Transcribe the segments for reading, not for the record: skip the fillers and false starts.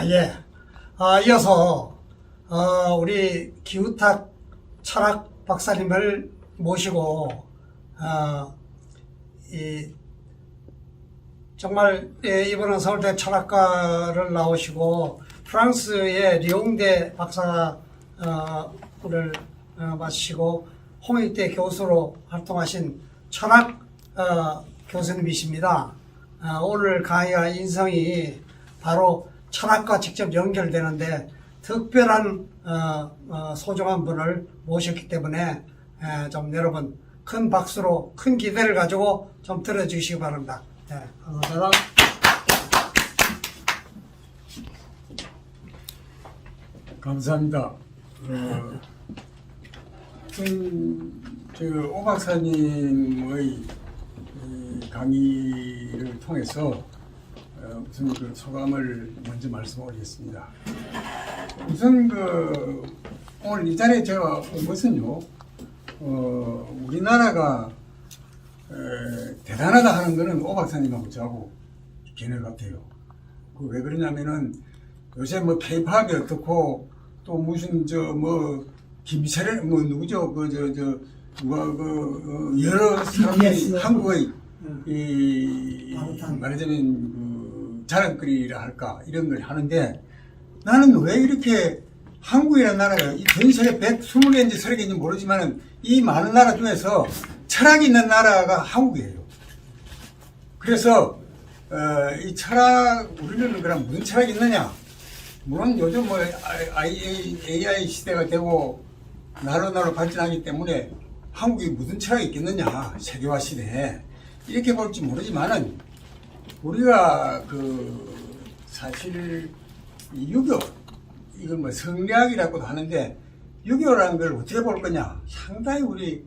예. 이어서 우리 기우탁 철학 박사님을 모시고 정말 이번은 서울대 철학과를 나오시고 프랑스의 리옹대 박사를 마치시고 홍익대 교수로 활동하신 철학 교수님이십니다. 오늘 강의와 인성이 바로 철학과 직접 연결되는데 특별한 소중한 분을 모셨기 때문에 좀 여러분 큰 박수로 큰 기대를 가지고 좀 들어주시기 바랍니다. 네, 감사합니다. 감사합니다. 오 박사님의 강의를 통해서 우선 그 소감을 먼저 말씀드리겠습니다. 우선 오늘 이 자리에 제가 온 것은요, 우리나라가 대단하다 하는 거는 오 박사님하고 저하고 견해 같아요. 왜 그러냐면은 요새 뭐 페이팝이 어떻고 또 무슨 김철현 누구죠 여러 사람들이 한국의 말하자면 자랑거리라 할까 이런 걸 하는데 나는 왜 이렇게 한국이라는 나라가 전 세계 120개인지 30개인지 모르지만은 이 많은 나라 중에서 철학이 있는 나라가 한국이에요. 그래서 이 철학 우리는 그럼 무슨 철학이 있느냐? 물론 요즘 AI 시대가 되고 나로 발전하기 때문에 한국이 무슨 철학이 있겠느냐? 세계화 시대에 이렇게 볼지 모르지만은 우리가 사실 유교 이걸 성리학이라고도 하는데 유교라는 걸 어떻게 볼 거냐? 상당히 우리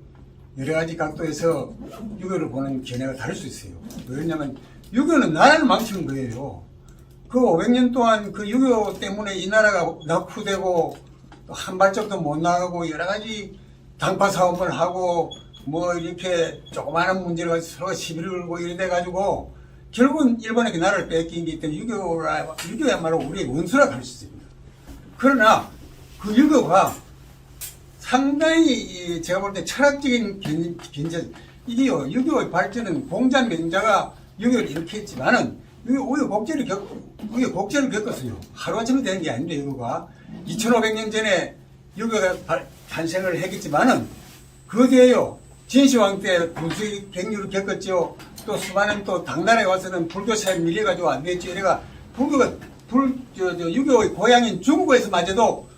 여러 가지 각도에서 유교를 보는 견해가 다를 수 있어요. 왜냐하면 유교는 나라를 망치는 거예요. 그 500년 동안 그 유교 때문에 이 나라가 낙후되고 한 발짝도 못 나가고 여러 가지 당파 사업을 하고 이렇게 조그마한 문제를 서로 시비를 걸고 이래 돼가지고 결국은 일본에게 나라를 뺏긴 게 때문에 유교야말로 우리의 원수라고 할 수 있습니다. 그러나 그 유교가 상당히 제가 볼 때 철학적인 견제, 이게요, 유교의 발전은 공자 명자가 유교를 일으켰지만은 우리가 곡절을 겪었어요. 하루아침에 되는 게 아닌데 유교가 2500년 전에 유교가 탄생을 했겠지만은 그 뒤에요, 진시황 때 분수의 갱류를 겪었죠. 또 수많은 또 당나라에 와서는 불교 사회에 밀려가지고 안 됐죠. 이래가 유교의 고향인 중국에서마저도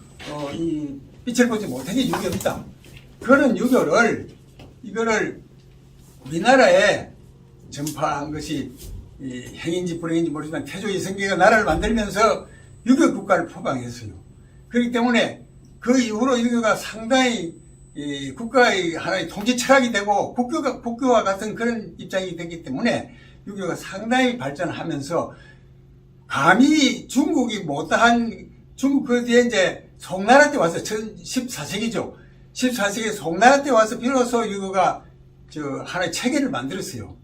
이 빛을 보지 못한 게 유교입니다. 그런 유교를 이거를 우리나라에 전파한 것이 행인지 불행인지 모르지만 태조 이성계가 나라를 만들면서 유교 국가를 표방했어요. 그렇기 때문에 그 이후로 유교가 상당히 국가의 하나의 통치 철학이 되고 국교와 같은 그런 입장이 되기 때문에 유교가 상당히 발전하면서 감히 중국이 못다한 중국 그 뒤에 이제 송나라 때 와서 14세기죠. 14세기 송나라 때 와서 비로소 유교가 하나의 체계를 만들었어요.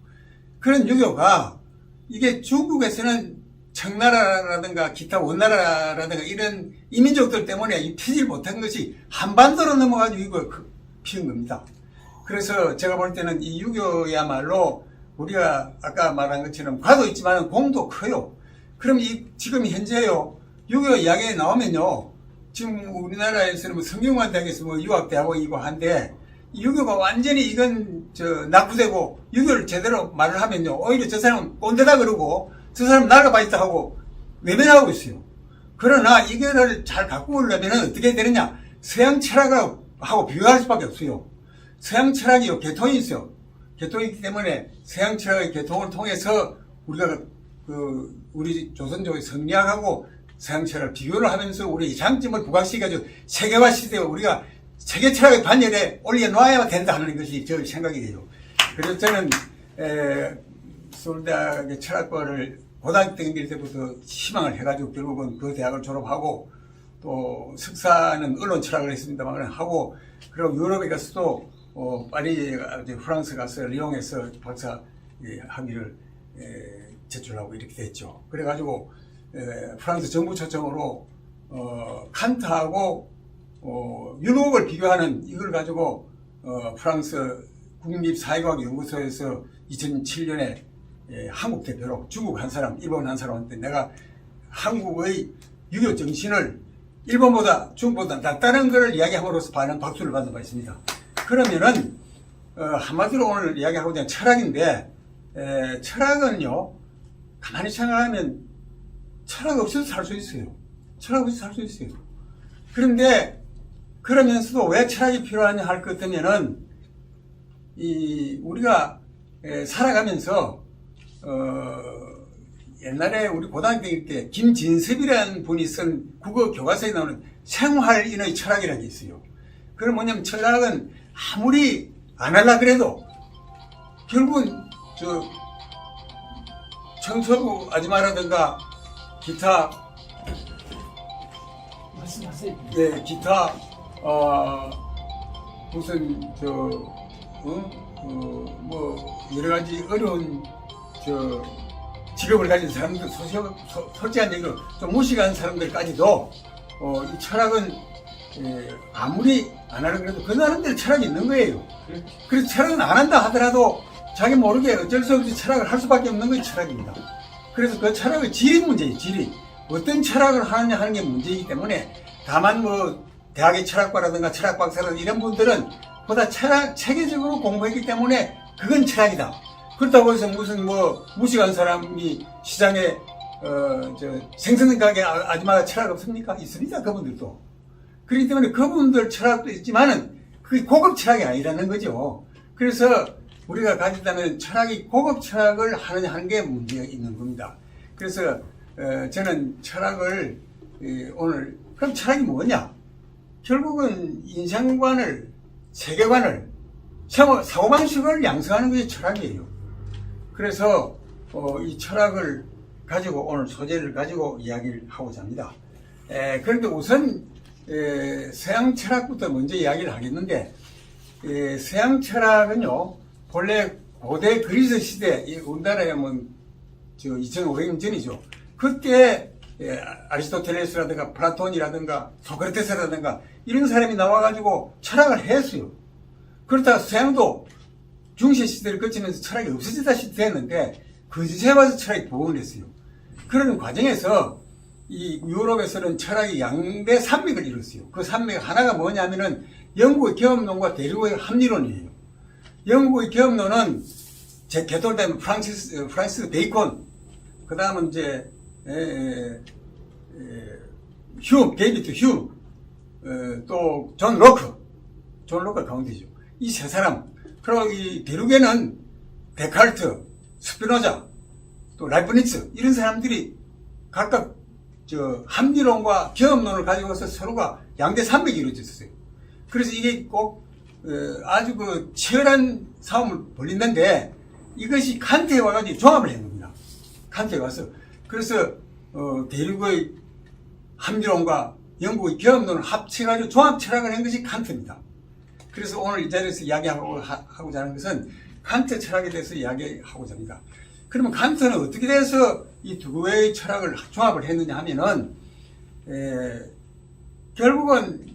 그런 유교가 이게 중국에서는 청나라라든가 기타 원나라라든가 이런 이민족들 때문에 피질 못한 것이 한반도로 넘어가지고 유교가 피운 겁니다. 그래서 제가 볼 때는 이 유교야말로 우리가 아까 말한 것처럼 과도 있지만 공도 커요. 그럼 지금 현재요, 유교 이야기에 나오면요, 지금 우리나라에서는 성균관 대학에서 유학대하고 이거 한데, 유교가 완전히 이건 낙후되고 유교를 제대로 말을 하면요, 오히려 저 사람은 꼰대다 그러고 저 사람 나라가 있다 하고 외면하고 있어요. 그러나 이거를 잘 바꾸려면 어떻게 해야 되느냐? 서양 철학하고 비교할 수밖에 없어요. 서양 철학이요, 계통이 있어요. 계통이 있기 때문에 서양 철학의 계통을 통해서 우리가 우리 조선족의 성리학하고 서양 철학을 비교를 하면서 우리의 장점을 부각시켜가지고 세계화 시대에 우리가 세계 철학의 반열에 올려놔야 된다 하는 것이 저 생각이 돼요. 그래서 저는 서울대학의 철학과를 고등학교 때부터 희망을 해가지고 결국은 그 대학을 졸업하고 또 석사는 언론 철학을 했습니다만 하고 그리고 유럽에 가서도 파리 프랑스 가서 리옹에서 박사 학위를 제출하고 이렇게 됐죠. 그래가지고 프랑스 정부 초청으로 칸트하고 윤옥을 비교하는 이걸 가지고 프랑스 국립사회과학연구소에서 2007년에 한국 대표로 중국 한 사람, 일본 한 사람한테 내가 한국의 유교 정신을 일본보다 중국보다 낫다는 것을 이야기함으로써 받는 박수를 받는 바 있습니다. 그러면은 한마디로 오늘 이야기하고자 하는 철학인데 철학은요 가만히 생각하면 철학 없이도 살 수 있어요. 철학 없이 살 수 있어요. 그런데 그러면서도 왜 철학이 필요하냐 할 것 같으면은 우리가 살아가면서 옛날에 우리 고등학교 때 김진섭이라는 분이 쓴 국어 교과서에 나오는 생활인의 철학이라는 게 있어요. 그건 뭐냐면 철학은 아무리 안 하려 그래도 결국은 청소부 아줌마라든가 기타 말씀하세요. 네, 기타 무슨 뭐 여러 가지 어려운 직업을 가진 사람들, 솔직한 얘기로 좀 무식한 사람들까지도 이 철학은 아무리 안 하려고 해도 그 나름대로 철학이 있는 거예요. 그래서 철학은 안 한다 하더라도 자기 모르게 어쩔 수 없이 철학을 할 수밖에 없는 것이 철학입니다. 그래서 그 철학의 질이 문제예요. 질이. 어떤 철학을 하느냐 하는 게 문제이기 때문에 다만 뭐 대학의 철학과라든가 철학박사라든가 이런 분들은 보다 체계적으로 공부했기 때문에 그건 철학이다. 그렇다고 해서 무슨 뭐 무식한 사람이 시장에 생선 가게 아줌마가 철학 없습니까? 있습니다. 그분들도. 그렇기 때문에 그분들 철학도 있지만은 그게 고급 철학이 아니라는 거죠. 그래서 우리가 가진다면 철학이 고급 철학을 하느냐 하는 게 문제가 있는 겁니다. 그래서 저는 철학을 오늘 그럼 철학이 뭐냐? 결국은 인생관을 세계관을 사고방식을 양성하는 것이 철학이에요. 그래서 이 철학을 가지고 오늘 소재를 가지고 이야기를 하고자 합니다. 그런데 우선 서양 철학부터 먼저 이야기를 하겠는데 서양 철학은요 본래 고대 그리스 시대 우리나라에 뭐 2500년 전이죠. 그때 아리스토텔레스라든가 플라톤이라든가 소크라테스라든가 이런 사람이 나와가지고 철학을 했어요. 그렇다가 서양도 중세 시대를 거치면서 철학이 없어지다시피 됐는데 그제에 와서 철학이 부흥을 했어요. 그런 과정에서 이 유럽에서는 철학이 양대 산맥을 이뤘어요. 그 산맥 하나가 뭐냐면은 영국의 경험론과 대륙의 합리론이에요. 영국의 경험론은 제 개돌된 프란시스 베이컨, 그 다음은 이제 데이비드 휴, 또 존 로커 가운데죠. 이 세 사람. 그리고 이 대륙에는 데카르트, 스피노자, 또 라이프니츠 이런 사람들이 각각 합리론과 경험론을 가지고서 서로가 양대 산맥이 이루어졌어요. 그래서 이게 꼭 아주 치열한 싸움을 벌리는데 이것이 칸트에 와가지고 종합을 한 겁니다. 칸트에 와서. 그래서 대륙의 합리론과 영국의 경험론을 합쳐가지고 종합 철학을 한 것이 칸트입니다. 그래서 오늘 이 자리에서 이야기하고자 하는 것은 칸트 철학에 대해서 이야기하고자 합니다. 그러면 칸트는 어떻게 돼서 이 두 개의 철학을 종합을 했느냐 하면은 결국은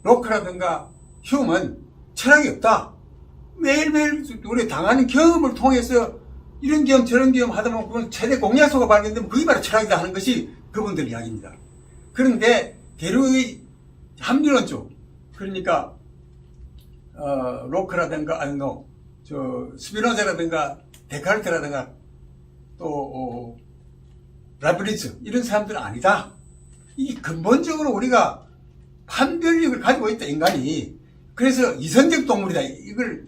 로크라든가 휴먼은 철학이 없다. 매일매일 우리 당하는 경험을 통해서 이런 경험 저런 경험 하다 보면 그건 최대 공약소가 발견되면 그게 바로 철학이다 하는 것이 그분들 이야기입니다. 그런데 대륙의 합리론 쪽, 그러니까 로크라든가 스피노자라든가 데카르트라든가 또 라이프니츠 이런 사람들은 아니다. 이게 근본적으로 우리가 판별력을 가지고 있다, 인간이. 그래서 이성적 동물이다, 이걸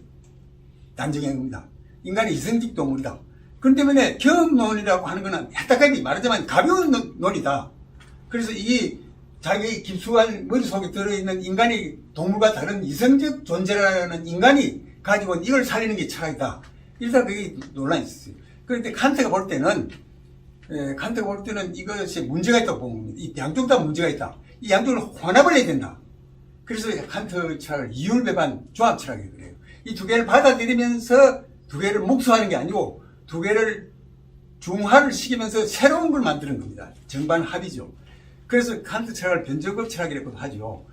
단정한 겁니다. 인간이 이성적 동물이다. 그렇기 때문에 경험론이라고 하는 것은 딱하게 말하자면 가벼운 논이다. 그래서 이 자기 깊숙한 머릿속에 들어있는 인간이 동물과 다른 이성적 존재라는 인간이 가지고 이걸 살리는 게 철학이다. 일단 그게 논란이 있었어요. 그런데 칸트가 볼 때는 이것이 문제가 있다고 보는 겁니다. 이 양쪽 다 문제가 있다. 이 양쪽을 혼합을 해야 된다. 그래서 칸트 철학을 이율배반 조합 철학이라고 그래요. 이 두 개를 받아들이면서 두 개를 묵수하는 게 아니고 두 개를 중화를 시키면서 새로운 걸 만드는 겁니다. 정반 합이죠. 그래서 칸트 철학을 변정법 철학이라고 하죠.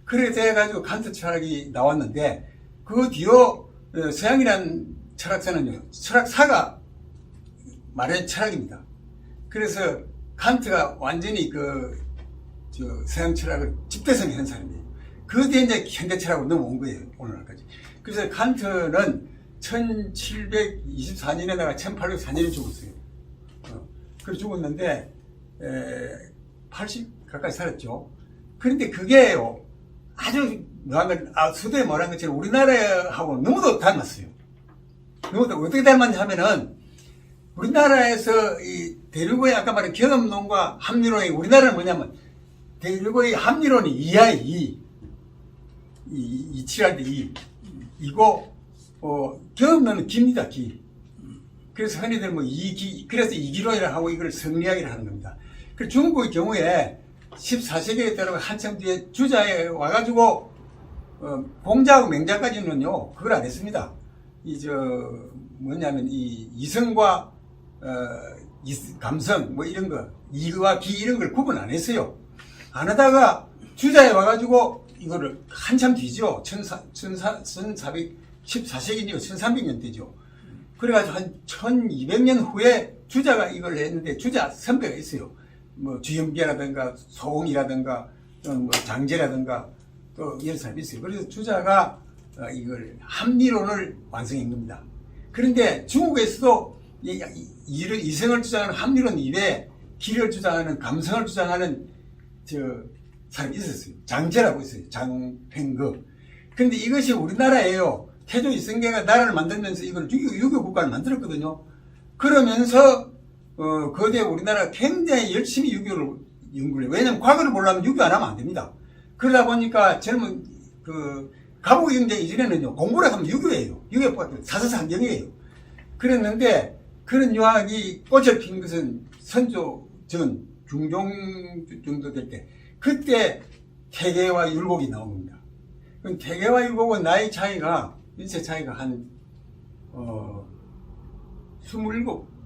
그래서 해가지고 칸트 철학이 나왔는데 그 뒤로 서양이란 철학사는요, 철학사가 말한 철학입니다. 그래서 칸트가 완전히 서양 철학을 집대성한 사람이에요. 그 뒤에 이제 현대 철학으로 넘어온 거예요, 오늘날까지. 그래서 칸트는 1724년에다가 1804년에 죽었어요. 그래 죽었는데 80 가까이 살았죠. 그런데 그게요, 아주 수도에 말한 것처럼 우리나라하고 너무도 닮았어요. 너무도 어떻게 닮았냐 하면은 우리나라에서 이 대륙의 아까 말한 경험론과 합리론이, 우리나라는 뭐냐면 대륙의 합리론이 2야 2. 2칠할 때 2. 이고 경험론은 기입니다, 기. 그래서 흔히들 뭐 그래서 이기론이라 하고 이걸 성리학이라 하는 겁니다. 그 중국의 경우에 14세기에 따라 한참 뒤에 주자에 와가지고 공자하고 맹자까지는요 그걸 안 했습니다. 뭐냐면 이 이성과 감성 뭐 이런 거, 이와 기 이런 걸 구분 안 했어요. 안 하다가 주자에 와가지고 이거를 한참 뒤죠. 14세기니까 1300년 되죠. 그래가지고 한 1200년 후에 주자가 이걸 했는데, 주자 선배가 있어요. 뭐 주영계라든가 소홍이라든가 뭐 장제라든가 또 여러 사람이 있어요. 그래서 주자가 이걸 합리론을 완성한 겁니다. 그런데 중국에서도 이성을 주장하는 합리론 이외에 기를 주장하는, 감성을 주장하는 사람이 있었어요. 장제라고 있어요. 장팽거. 그런데 이것이 우리나라예요. 태조 이성계가 나라를 만들면서 이걸 유교 국가를 만들었거든요. 그러면서 거대 우리나라가 굉장히 열심히 유교를 연구를 해요. 왜냐하면 과거를 모르려면 유교 안 하면 안 됩니다. 그러다 보니까 젊은 가보기 경제 이전에는요, 공부를 하면 유교예요. 유교가 사서상경이에요. 그랬는데 그런 유학이 꽃을 핀 것은 선조 전 중종 정도 될 때, 그때 태계와 율곡이 나온 겁니다. 그럼 태계와 율곡은 나이 차이가, 인세 차이가 한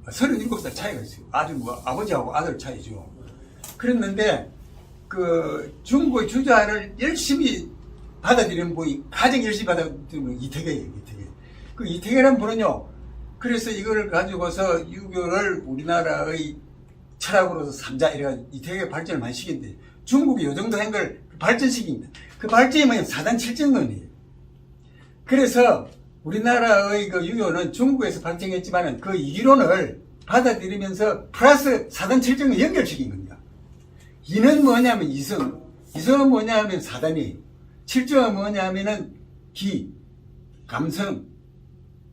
37살 차이가 있어요. 아주 뭐 아버지하고 아들 차이죠. 그랬는데 중국의 주자를 열심히 받아들이는 분이, 가장 열심히 받아들이는 이태계예요. 그 이태계라는 분은요, 그래서 이걸 가지고서 유교를 우리나라의 철학으로서 삼자 이래가지고 이태계가 발전을 많이 시켰는데, 중국이 요 정도 한 걸 발전시킵니다. 그 발전이 뭐냐면 사단 칠정론이에요. 그래서 우리나라의 유교는 중국에서 발전했지만은 그 이론을 받아들이면서 플러스 사단 칠정을 연결시킨 겁니다. 이는 뭐냐면 이성은 뭐냐면 사단이에요. 칠정은 뭐냐면은 기, 감성,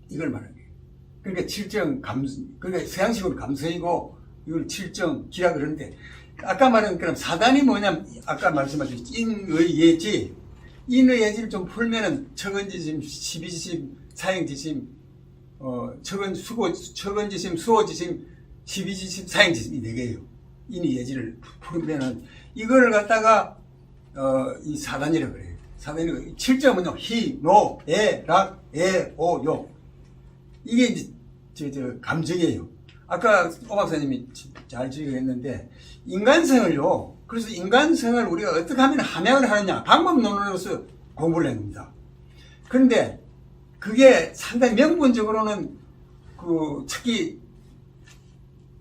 이걸 말하는 거예요. 그러니까 칠정, 그러니까 서양식으로 감성이고, 이걸 칠정, 기라 그러는데, 아까 말한 그럼 사단이 뭐냐면, 아까 말씀하신 인의 예지, 인의 예지를 좀 풀면은 척은지심, 십이지심, 사행지심, 척은지심, 수호지심, 십이지심, 사행지심, 이 4개예요. 인의 예지를 풀면은 이걸 갖다가 이 사단이라고 그래요. 사단이 칠정은요, 희, 노, 에, 락, 에, 오, 요. 이게 이제 감정이에요. 아까 오 박사님이 잘 지적했는데, 인간성을요, 그래서 인간성을 우리가 어떻게 하면 함양을 하느냐, 방법론으로서 공부를 했습니다. 그런데 그게 상당히 명분적으로는 특히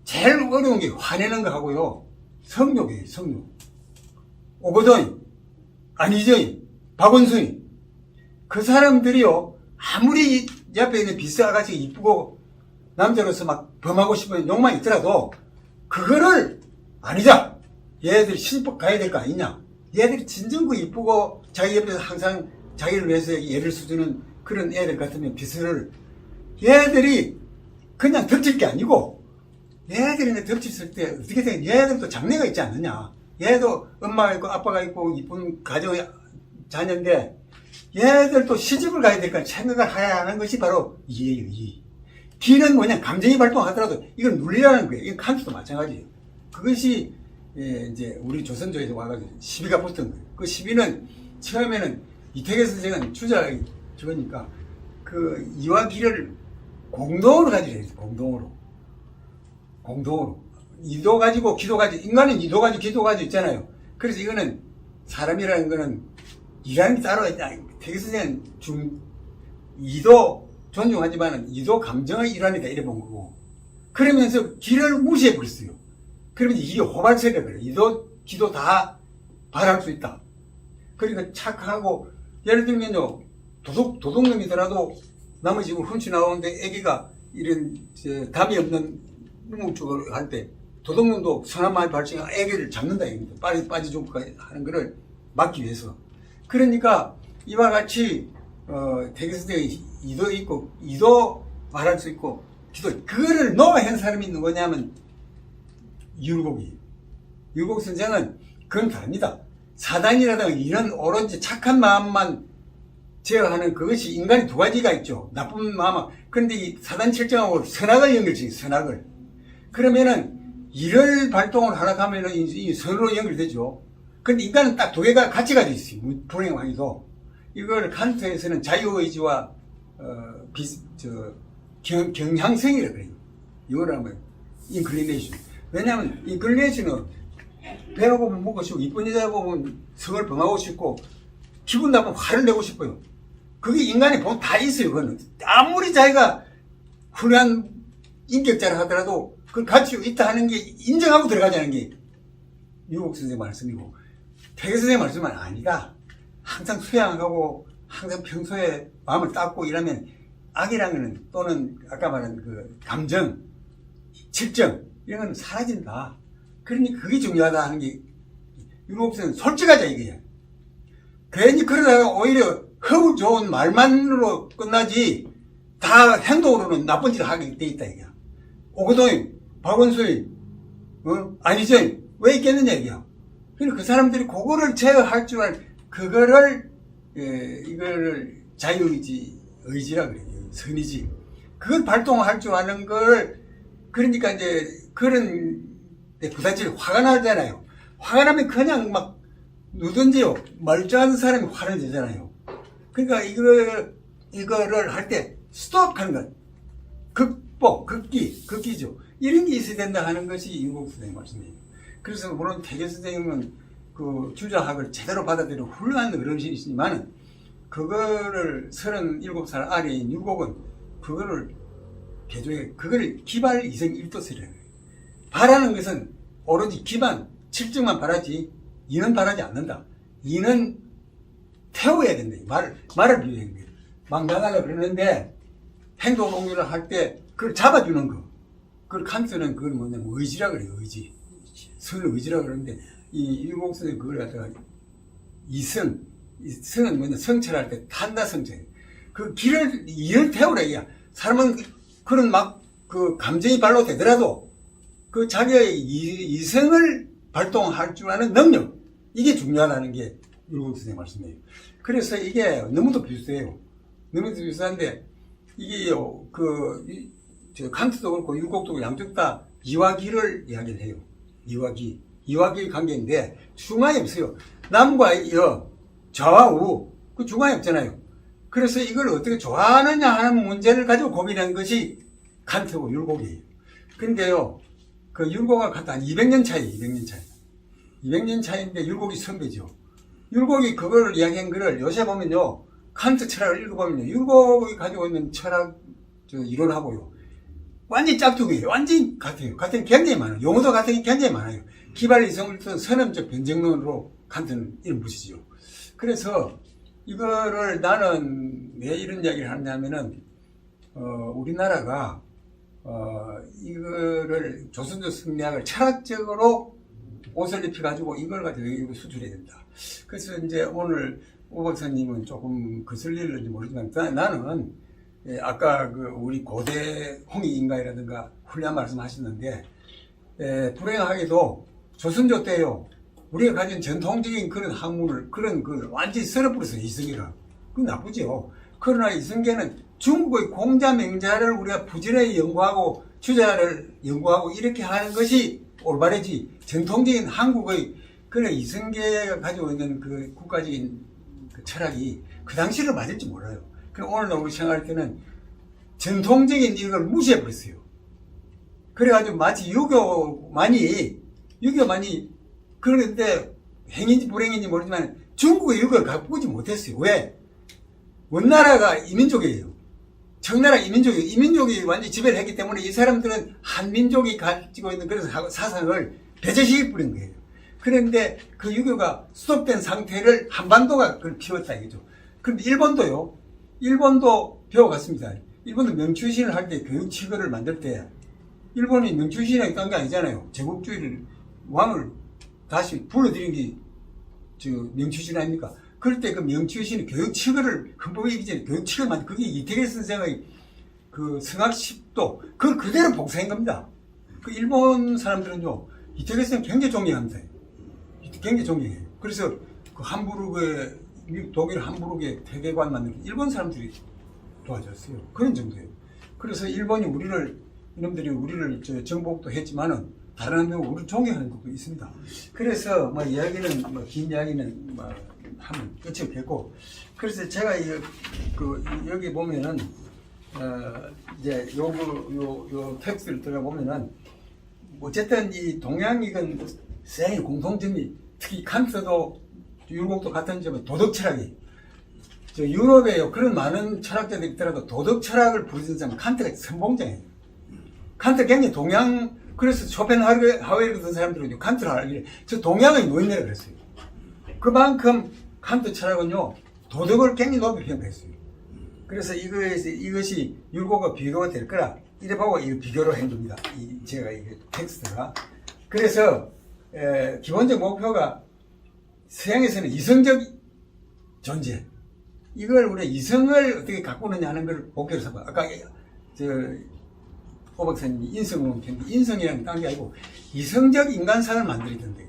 제일 어려운 게 화내는 거 하고요, 성욕이에요. 성욕. 오거돈, 안희정이, 박원순이, 그 사람들이요, 아무리 옆에 있는 비서 아가씨가 이쁘고 남자로서 막 범하고 싶은 욕망이 있더라도 그거를 아니다, 얘들이 신법 가야 될 거 아니냐, 얘들이 진정 이쁘고 자기 옆에서 항상 자기를 위해서 예를 써주는 그런 애들 같으면 비서를, 얘들이 그냥 덮칠 게 아니고, 얘들이 덮쳤을 때 어떻게 돼? 얘들도 장래가 있지 않느냐, 얘도 엄마가 있고 아빠가 있고 이쁜 가정의 자녀인데 얘들도 시집을 가야 될까 생각을 해야 하는 것이 바로 이예요. 이. 기는 뭐냐, 감정이 발동하더라도 이걸 눌리라는 거예요. 이건 칸트도 마찬가지예요. 그것이 이제 우리 조선조에서 와가지고 시비가 붙은 거예요. 그 시비는 처음에는 이태계 선생은 주자의 저거니까 이와 기를 공동으로 가지려 했어요. 공동으로. 공동으로. 이도 가지고 기도 가지고, 인간은 이도 가지고 기도 가지고 있잖아요. 그래서 이거는 사람이라는 거는 이라는 게 따로 있다. 태계선생은 이도 존중하지만 이도 감정의 일환이다. 이래 본 거고. 그러면서 기를 무시해 버렸어요. 그러면 이게 호발세가 그래. 이도 기도 다 바랄 수 있다. 그러니까 착하고, 예를 들면요, 도둑놈이더라도 남의 집을 훔쳐 나오는데 애기가 이런 답이 없는 뭉툭을 할 때 도둑놈도 선한 마음이 발생하면 애기를 잡는다 이겁니다. 빨리 빠져주고 하는 거를 막기 위해서. 그러니까 이와 같이 태계선생의 이도 있고 이도 말할 수 있고 기도, 그거를 노한 사람이 누구냐면 율곡이에요. 율곡 선생은 그건 다릅니다. 사단이라든가 이런 오로지 착한 마음만 제어하는 그것이 인간이 두 가지가 있죠. 나쁜 마음. 그런데 이 사단 칠정하고 선악을 연결시켜요. 선악을. 그러면은 일을 발동을 하나 하면은 이 선으로 연결되죠. 그런데 인간은 딱 두 개가 같이 가지고 있어요. 불행하기도. 이걸 칸트에서는 자유의지와 경향성이라고 그래요. 이걸 하면 인클리네이션. 왜냐하면 인클리네이션은 배가 보면 먹고 싶고 이쁜 여자 보면 성을 범하고 싶고 기분 나쁘면 화를 내고 싶어요. 그게 인간이 보면 다 있어요. 그거는 아무리 자기가 훌륭한 인격자라 하더라도 그걸 가지고 있다 하는 게 인정하고 들어가자는 게 유곡 선생 말씀이고, 태계 선생 말씀은 아니다. 항상 수양하고 항상 평소에 마음을 닦고 이러면 악이라는 거는, 또는 아까 말한 그 감정, 질정 이런 건 사라진다. 그러니 그게 중요하다 하는 게 유곡 선생 솔직하자 이거예요. 괜히 그러다가 오히려 허울 좋은 말만으로 끝나지 다 행동으로는 나쁜 짓을 하게 돼 있다 이거야. 오거도임, 박원수임, 안희정임 왜 있겠느냐 이거야. 그러니까 그 사람들이 그거를 제어할 줄 알, 그거를 이거를 의지라 그래요. 선의지. 그걸 발동할 줄 아는 걸, 그러니까 이제 그런 데 부딪히면 화가 나잖아요. 화가 나면 그냥 막 누든지요. 멀쩡한 사람이 화를 내잖아요. 그러니까 이거를 할 때 스톱 하는 것. 극복, 극기죠. 이런 게 있어야 된다 하는 것이 유곡 선생님 말씀이에요. 그래서 물론 태계 선생님은 그 주자학을 제대로 받아들이는 훌륭한 어르신이시지만 그거를 37살 아래인 율곡은 그거를 개조해, 그거를 기발 이성 일도설이라고 해요. 바라는 것은 오로지 기반, 칠증만 바라지 이는 바라지 않는다. 이는 태워야 된다. 말을 비유한 거예요. 막 나가려 그러는데 행동 옹유를 할 때 그걸 잡아주는 거. 그걸 칸트는 그걸 뭐냐면 의지라 그래요. 의지. 선을 의지라 그러는데 이 유곡선생 그걸 갖다가 성은 뭐냐, 성찰할 때 탄다 성찰. 그 이를 태우라 이야. 사람은 그런 막 그 감정이 발로되더라도 그 자기의 이성을 발동할 줄 아는 능력, 이게 중요하다는 게 율곡 선생님 말씀이에요. 그래서 이게 너무도 비슷해요. 너무도 비슷한데 이게요, 칸트도 그렇고 율곡도 그렇고 양쪽 다 이와기를 이야기를 해요. 이와기 관계인데 중간이 없어요. 남과 여, 좌와 우, 그 중간이 없잖아요. 그래서 이걸 어떻게 좋아하느냐 하는 문제를 가지고 고민한 것이 칸트고 율곡이에요. 근데요, 그 율곡과 칸트 한 200년 차이. 200년 차이인데 율곡이 선배죠. 율곡이 그걸 이야기한 거를 요새 보면요, 칸트 철학을 읽어보면요, 율곡이 가지고 있는 철학 이론하고요, 완전히 짝퉁이에요. 완전히 같아요. 같은 게 굉장히 많아요. 용어도 같은 게 굉장히 많아요. 기발 이성을 든 선험적 변증론으로 칸트는 이름 붙이죠. 그래서 이거를 나는 왜 이런 이야기를 하냐면은, 우리나라가, 이거를 조선조 성리학을 철학적으로 옷을 입혀가지고 이걸 가지고 수출해야 된다. 그래서 이제 오늘 오 박사님은 조금 거슬릴는지 모르지만 나는 아까 그 우리 고대 홍익인가이라든가 훌륭한 말씀하셨는데, 불행하게도 조선조 때요, 우리가 가진 전통적인 그런 학문을, 그런 완전히 썰어버렸어요. 이성계를. 그건 나쁘죠. 그러나 이성계는 중국의 공자 명자를 우리가 부지런히 연구하고 주자를 연구하고 이렇게 하는 것이 올바르지, 전통적인 한국의 그런 이성계가 가지고 있는 그 국가적인 그 철학이 그 당시를 맞을지 몰라요. 그럼 오늘 우리 생각할 때는 전통적인 이걸 무시해버렸어요. 그래가지고 마치 유교만이 그런데 행인지 불행인지 모르지만 중국의 유교를 바꾸지 못했어요. 왜? 원나라가 이민족이에요. 청나라 이민족이 완전히 지배를 했기 때문에 이 사람들은 한민족이 가지고 있는 그런 사상을 배제시켜 버린 거예요. 그런데 그 유교가 수습된 상태를 한반도가 그걸 피웠다 이거죠. 그런데 일본도 배워갔습니다. 일본도 명추신을 할 때 교육치거를 만들 때 일본이 명추신이라고 딴 게 아니잖아요. 제국주의를 왕을 다시 불러들인 게 명추신 아닙니까? 그럴 때 그 명추신이 교육치거를 헌법에 있기 전에 교육치거를 만든 그게 이태계 선생의 그 성학십도 그걸 그대로 복사한 겁니다. 그 일본 사람들은요 이태계 선생 굉장히 존경합니다. 굉장히 존경해요. 그래서 그 함부르크에 독일 함부르크에 대계관 만든 일본 사람들이 도와줬어요. 그런 정도예요. 그래서 일본이 이놈들이 우리를 정복도 했지만은 다른 한면 우리를 존경하는 것도 있습니다. 그래서 긴 이야기는 하면 끝이 없겠고, 그래서 제가 여기 보면은 이제 요 텍스트를 들어가 보면은 어쨌든 이 동양이건 세계 공통점이 특히 칸트도 율곡도 같은 점은 도덕 철학이 유럽에 그런 많은 철학자들이 있더라도 도덕 철학을 부르는 사람은 칸트가 선봉장이에요. 칸트 굉장히 그래서 쇼펜하우에르 같은 사람들은 칸트를 알기를 저 동양의 노인네라 그랬어요. 그만큼 칸트 철학은요 도덕을 굉장히 높이 평가했어요. 그래서 이것이 율곡과 비교가 될 거라 이래 보고 이 비교를 한 겁니다. 제가 이 텍스트가. 그래서 기본적 목표가 서양에서는 이성적 존재, 이걸 우리가 이성을 어떻게 가꾸느냐 하는 걸 목표로 삼아. 아까 오 박사님이 인성을 했는데 인성이라는 딴 게 아니고 이성적 인간상을 만들어야 된다.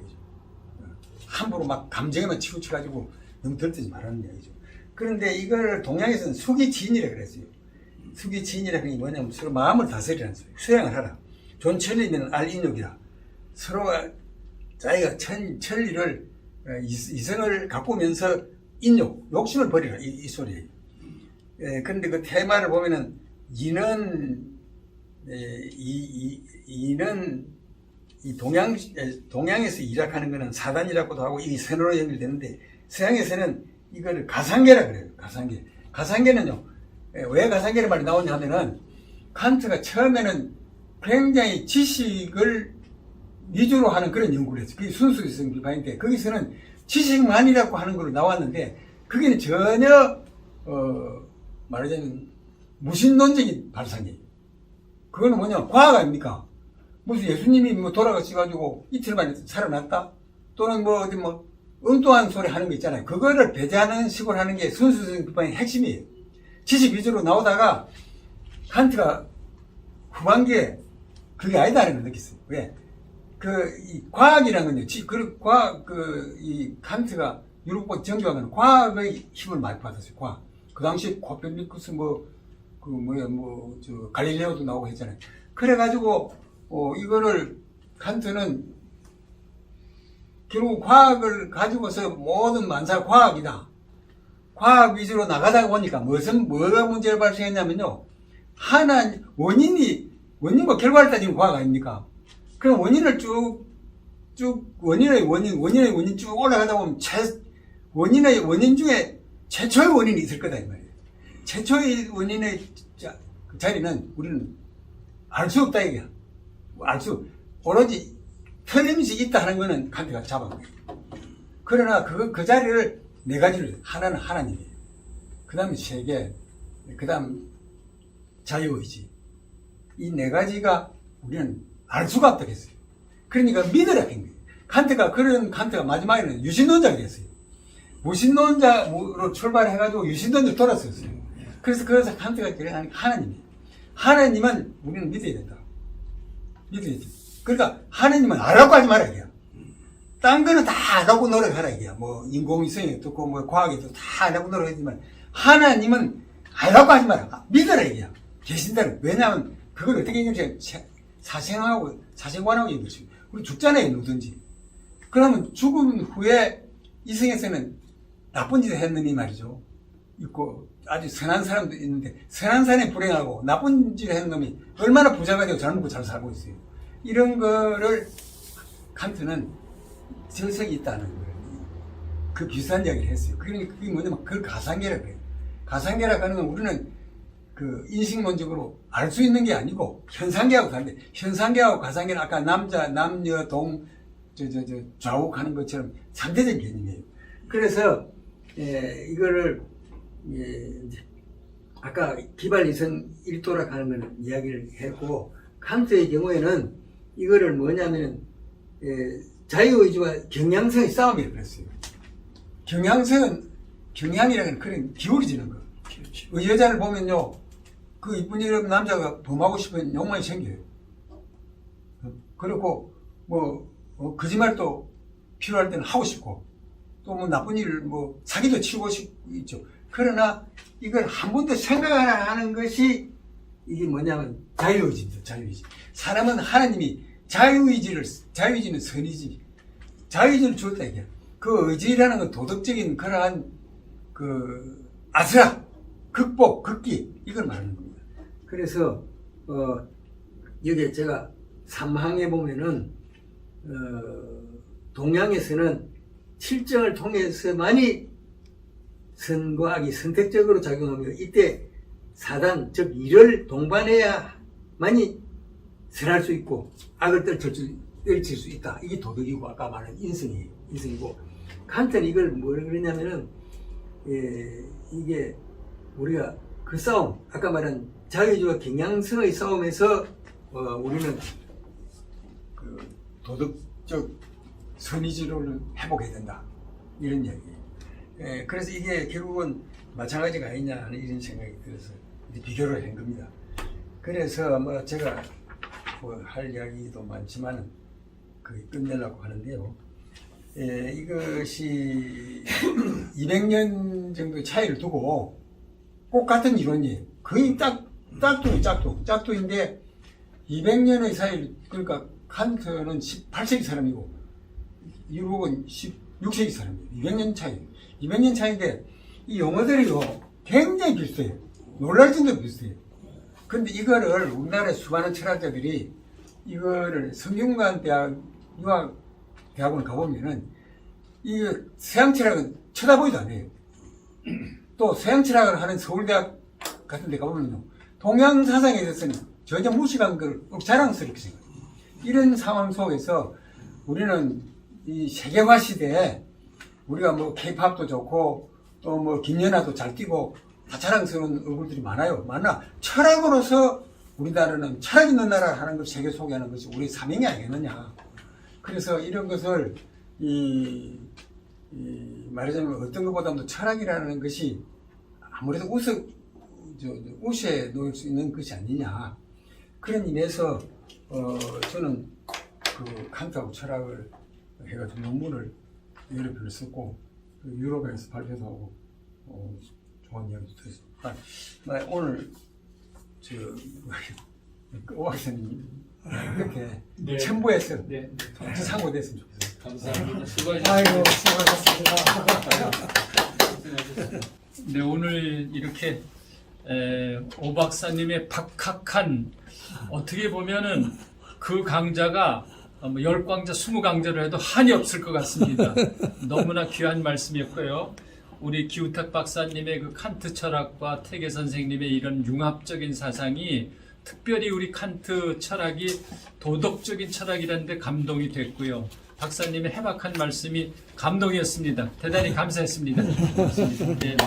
함부로 막 감정에만 치우쳐가지고 너무 들뜨지 말라는 얘기죠. 그런데 이걸 동양에서는 수기지인이라고 그랬어요. 수기지인이라는 게 뭐냐면 서로 마음을 다스리라는 소리. 수양을 하라. 존천리면 알인욕이라. 서로가 자기가 천리를 이성을 가꾸면서 욕심을 버리라 이 소리예요. 그런데 그 테마를 보면은 이는 이 동양에서 일학하는 거는 사단이라고도 하고 이 선으로 연결되는데 서양에서는 이거를 가상계라 그래요. 가상계는요 왜 가상계란 말이 나오냐 하면은 칸트가 처음에는 굉장히 지식을 위주로 하는 그런 연구를 했어요. 그게 순수성 비판인데 거기서는 지식만이라고 하는 걸로 나왔는데 그게는 전혀 말하자면 무신론적인 발상이에요. 그거는 뭐냐 과학 아닙니까? 무슨 예수님이 돌아가셔가지고 이틀 만에 살아났다? 또는 어디 엉뚱한 소리 하는 거 있잖아요. 그거를 배제하는 식으로 하는 게 순수성 비판의 핵심이에요. 지식 위주로 나오다가 칸트가 후반기에 그게 아니다는 걸 느꼈어요. 왜? 이 과학이라는 건요, 이 칸트가 유럽과 정교하는 과학의 힘을 많이 받았어요, 과학. 그 당시 코페르니쿠스 갈릴레오도 나오고 했잖아요. 그래가지고, 이거를 칸트는 결국 과학을 가지고서 모든 만사 과학이다. 과학 위주로 나가다 보니까 뭐가 문제를 발생했냐면요. 원인과 결과를 따지는 과학 아닙니까? 그럼 원인을 원인의 원인 쭉 올라가다 보면 원인의 원인 중에 최초의 원인이 있을 거다 이 말이에요. 최초의 원인의 그 자리는 우리는 알 수 없다 이거야. 오로지 틀림없이 있다 하는 거는 칸트가 잡아버려요. 그러나 그 자리를 네 가지를 하나는 하나님이에요. 그 다음에 세계, 그 다음 자유의지. 이 네 가지가 우리는 알 수가 없다고 했어요. 그러니까 믿으라 한 거예요. 칸트가 마지막에는 유신론자가 됐어요. 무신론자로 출발해가지고 유신론자로 돌아섰어요. 그래서 칸트가 그래 하나님이에요. 하나님은 우리는 믿어야 된다. 믿어야지. 그러니까 하나님은 알라고 하지 마라 이게야. 딴 거는 다 알라고 노력하라 이게야. 인공위성이 어떻고 과학에도 다 알라고 노력하지만 하나님은 알라고 하지 마라. 믿어라 이게야. 계신다는. 왜냐하면 그걸 어떻게 얘기하면 사생관하고 얘기하죠. 우리 죽잖아요, 누든지. 그러면 죽은 후에 이승에서는 나쁜 짓을 했느니 말이죠. 있고, 아주 선한 사람도 있는데 선한 사람이 불행하고 나쁜 짓을 하는 놈이 얼마나 부자가 되고 잘 먹고 잘 살고 있어요. 이런 거를 칸트는 저성이 있다는 거예요. 그 비슷한 이야기를 했어요. 그러니까 그게 뭐냐면 그걸 가상계라고 해요. 가상계라고 하는 건 우리는 그 인식론적으로 알 수 있는 게 아니고 현상계하고 다른데 현상계하고 가상계는 아까 남녀, 좌우하는 것처럼 상대적인 개념이에요. 그래서 이거를 아까 기발이성 1도라고 하는 걸 이야기를 했고 칸트의 경우에는 이거를 뭐냐면 자유의지와 경향성의 싸움이라고 그랬어요. 경향이라는 그런 기울어지는 거. 그 여자를 보면요, 그 이쁜 여자 남자가 범하고 싶은 욕망이 생겨요. 그리고 거짓말도 필요할 때는 하고 싶고, 또 뭐 나쁜 일을 사기도 치고 있죠. 그러나 이걸 한 번도 생각 안 하는 것이 이게 뭐냐면 자유의지입니다. 자유의지. 사람은 하나님이 자유의지는 선이지. 자유의지를 줬다 이게. 그 의지라는 건 도덕적인 그러한 아스라, 극복, 극기 이걸 말하는 겁니다. 그래서 여기 제가 3항에 보면은 동양에서는 실정을 통해서만이 선과 악이 선택적으로 작용하며 이때 사단 즉 일을 동반해야만이 선할 수 있고 악을 떨칠 수 있다. 이게 도덕이고 아까 말한 인성이고 칸트는 이걸 뭐라 그러냐면은 이게 우리가 그 싸움 아까 말한 자유주의와 경향성의 싸움에서 우리는 그 도덕적 선의지를 회복해야 된다 이런 이야기예요. 그래서 이게 결국은 마찬가지가 아니냐 하는 이런 생각이 들어서 비교를 한 겁니다. 그래서 제가 할 이야기도 많지만 끝내려고 하는데요. 이것이 200년 정도 차이를 두고 꼭 같은 이론이에요. 거의 짝퉁인데 200년의 사이를 그러니까 칸트는 18세기 사람이고 유록은 16세기 사람이에요. 200년 차이. 200년 차이인데 이 용어들이요 굉장히 비슷해요. 놀랄 정도로 비슷해요. 근데 이거를 우리나라의 수많은 철학자들이 이거를 성균관대학 유학대학원 가보면은 이 서양철학은 쳐다보지도 않아요. 또 서양철학을 하는 서울대학 같은 데 가보면요 동양사상에 대해서는 전혀 무식한 걸 자랑스럽게 생각해요. 이런 상황 속에서 우리는 이 세계화 시대에 우리가 케이팝도 좋고 또 김연아도 잘 뛰고 다 자랑스러운 얼굴들이 많아요. 만나 철학으로서 우리나라는 철학 있는 나라 하는 걸 세계 소개하는 것이 우리 사명이 아니겠느냐. 그래서 이런 것을 말하자면 어떤 것보다도 철학이라는 것이 아무래도 우시에 놓을 수 있는 것이 아니냐. 그런 의미에서 저는 그 칸트하고 철학을 해가지고 논문을 여러 편을 썼고 유럽에서 발표도 하고 좋은 이야기도 들었습니다. 오늘 오학생님 이렇게 첨부해서 참고됐으면 좋겠습니다. 감사합니다. 수고하셨습니다. 아이고 수고하셨습니다. 네, 오늘 이렇게 오 박사님의 박학한 어떻게 보면은 그 강좌가 10강좌, 20강좌를 해도 한이 없을 것 같습니다. 너무나 귀한 말씀이었고요. 우리 기우탁 박사님의 그 칸트 철학과 태계 선생님의 이런 융합적인 사상이 특별히 우리 칸트 철학이 도덕적인 철학이라는 데 감동이 됐고요. 박사님의 해박한 말씀이 감동이었습니다. 대단히 감사했습니다. 고맙습니다. 네.